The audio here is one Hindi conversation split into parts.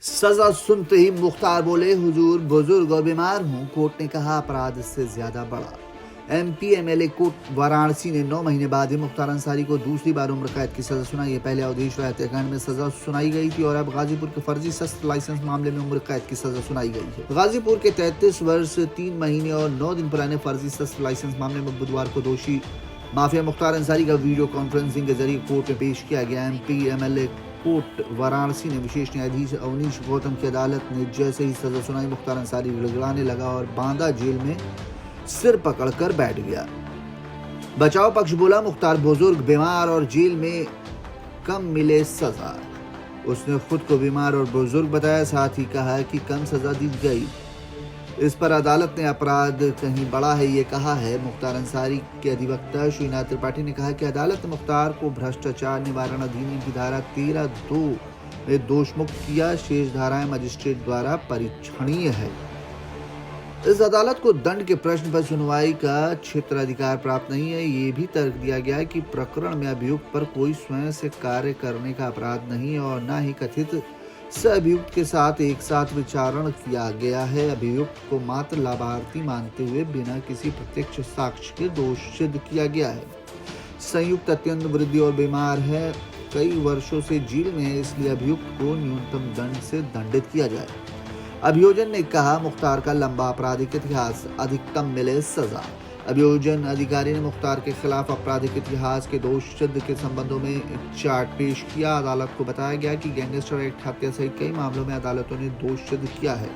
सजा सुनते ही मुख्तार बोले, हुजूर बुजुर्ग और बीमार हूँ। कोर्ट ने कहा, अपराध इससे ज्यादा बड़ा। एमपी एमएलए कोर्ट वाराणसी ने 9 महीने बाद ही मुख्तार अंसारी को दूसरी बार उम्र कैद की सजा सुनाई है। पहले अवधेश राय हत्याकांड में सजा सुनाई गई थी और अब गाजीपुर के फर्जी शस्त्र लाइसेंस मामले में उम्र कैद की सजा सुनाई गई है। गाजीपुर के 33 वर्ष 3 महीने और 9 दिन पुराने फर्जी शस्त्र लाइसेंस मामले में बुधवार को दोषी माफिया मुख्तार अंसारी का वीडियो कॉन्फ्रेंसिंग के जरिए कोर्ट में पेश किया गया। एमपी एमएलए कोर्ट वाराणसी ने विशेष न्यायाधीश अवनीश गौतम की अदालत ने जैसे ही सजा सुनाई, मुख्तार अंसारी गिड़गिड़ाने लगा और बांदा जेल में सिर पकड़कर बैठ गया। बचाव पक्ष बोला, मुख्तार बुजुर्ग, बीमार और जेल में कम मिले सजा। उसने खुद को बीमार और बुजुर्ग बताया, साथ ही कहा कि कम सजा दी गई। इस पर अदालत ने अपराध कहीं बड़ा है ये कहा है। मुख्तार अंसारी के अधिवक्ता श्रीनाथ त्रिपाठी ने कहा कि अदालत ने मुख्तार को भ्रष्टाचार निवारण अधिनियम की धारा 13(2) में दोषमुक्त किया। शेष धाराएं मजिस्ट्रेट द्वारा परीक्षणीय है। इस अदालत को दंड के प्रश्न पर सुनवाई का क्षेत्राधिकार प्राप्त नहीं है। ये भी तर्क दिया गया कि प्रकरण में अभियुक्त पर कोई स्वयं से कार्य करने का अपराध नहीं है और न ही कथित अभियुक्त के साथ एक साथ विचारण किया गया है। अभियुक्त को मात्र लाभार्थी मानते हुए बिना किसी प्रत्यक्ष साक्ष्य के दोष सिद्ध किया गया है। संयुक्त अत्यंत वृद्धि और बीमार है, कई वर्षों से जेल में है, इसलिए अभियुक्त को न्यूनतम दंड से दंडित किया जाए। अभियोजन ने कहा, मुख्तार का लंबा आपराधिक इतिहास, अधिकतम मिले सजा। अभियोजन अधिकारी ने मुख्तार के खिलाफ आपराधिक इतिहास के दोष सिद्ध के संबंधों में चार्ट पेश किया। अदालत को बताया गया कि गैंगस्टर एक्ट, हत्या सहित कई मामलों में अदालतों ने दोष सिद्ध किया है।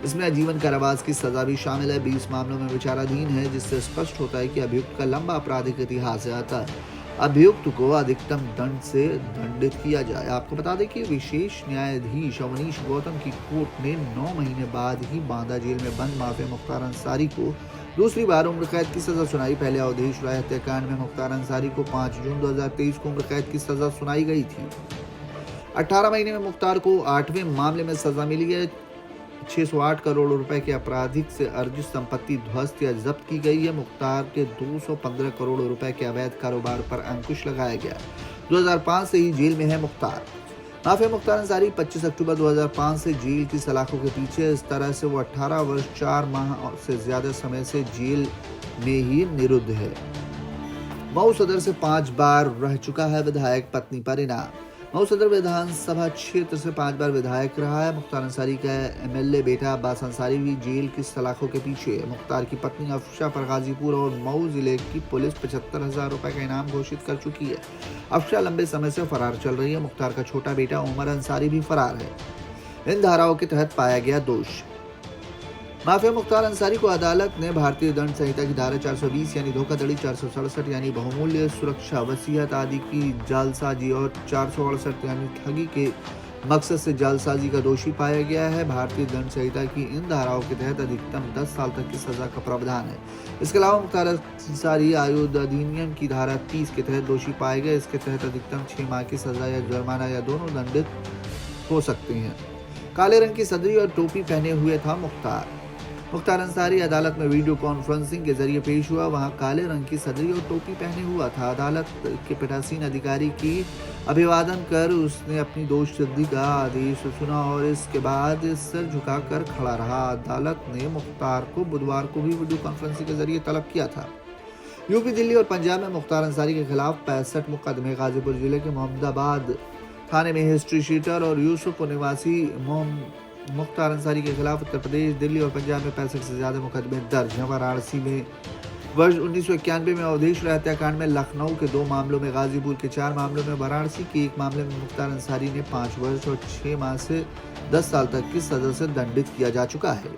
इसमें आजीवन कारावास की सजा भी शामिल है। 20 मामलों में विचाराधीन है, जिससे स्पष्ट होता है कि अभियुक्त का लंबा आपराधिक इतिहास है। अतः अभियुक्त को अधिकतम दंड से दंडित किया जाए। आपको बता दें कि विशेष न्यायाधीश अवनीश गौतम की कोर्ट ने 9 महीने बाद ही बांदा जेल में बंद माफिया मुख्तार अंसारी को दूसरी बार उम्र कैद की सजा सुनाई। पहले अवधेश राय हत्याकांड में मुख्तार अंसारी को 5 जून 2023 को उम्र कैद की सजा सुनाई गई थी। 18 महीने में मुख्तार को 8वें मामले में सजा मिली है। 608 करोड़ रुपए के आपराधिक से अर्जित संपत्ति ध्वस्त या जब्त की गई है। मुख्तार के 215 करोड़ रुपए के अवैध कारोबार पर अंकुश लगाया गया। 2005 से ही जेल में है मुख्तार। माफिया मुख्तार अंसारी 25 अक्टूबर 2005 से जेल की सलाखों के पीछे। इस तरह से वो 18 वर्ष 4 माह से ज्यादा समय से जेल में ही निरुद्ध है। मऊ सदर से 5 बार रह चुका है विधायक, पत्नी पर इनाम। मऊ सदर विधानसभा क्षेत्र से 5 बार विधायक रहा है। मुख्तार अंसारी का एमएलए बेटा अब्बास अंसारी भी जेल की सलाखों के पीछे है। मुख्तार की पत्नी अफशा पर गाजीपुर और मऊ जिले की पुलिस 75,000 रुपए का इनाम घोषित कर चुकी है। अफशा लंबे समय से फरार चल रही है। मुख्तार का छोटा बेटा उमर अंसारी भी फरार है। इन धाराओं के तहत पाया गया दोष। माफिया मुख्तार अंसारी को अदालत ने भारतीय दंड संहिता की धारा 420 यानी धोखाधड़ी, 467 यानी बहुमूल्य सुरक्षा, वसीयत आदि की जालसाजी और 468 यानी ठगी के मकसद से जालसाजी का दोषी पाया गया है। भारतीय दंड संहिता की इन धाराओं के तहत अधिकतम 10 साल तक की सजा का प्रावधान है। इसके अलावा मुख्तार अंसारी आयुध अधिनियम की धारा 30 के तहत दोषी पाए गए। इसके तहत अधिकतम 6 माह की सजा या जुर्माना या दोनों दंडित हो सकते हैं। काले रंग की सदरी और टोपी पहने हुए था मुख्तार अंसारी अदालत में वीडियो कॉन्फ्रेंसिंग के जरिए पेश हुआ। वहां काले रंग की सदरी और टोपी पहने हुआ था। अदालत के पीठासीन अधिकारी की अभिवादन कर उसने अपनी दोष सिद्धि का आदेश सुना और इसके बाद सिर झुकाकर खड़ा रहा। अदालत ने मुख्तार को बुधवार को भी वीडियो कॉन्फ्रेंसिंग के जरिए तलब किया था। यूपी, दिल्ली और पंजाब में मुख्तार अंसारी के खिलाफ 65 मुकदमे। गाजीपुर जिले के मोहम्मदाबाद थाने में हिस्ट्री शीटर और यूसुफ निवासी मुख्तार अंसारी के खिलाफ उत्तर प्रदेश, दिल्ली और पंजाब में 65 से ज्यादा मुकदमे दर्ज हैं। वाराणसी में वर्ष 1991 में अवधेश राय हत्याकांड में, लखनऊ के 2 मामलों में, गाजीपुर के 4 मामलों में, वाराणसी के 1 मामले में मुख्तार अंसारी ने 5 वर्ष और 6 माह से 10 साल तक की सजा से दंडित किया जा चुका है।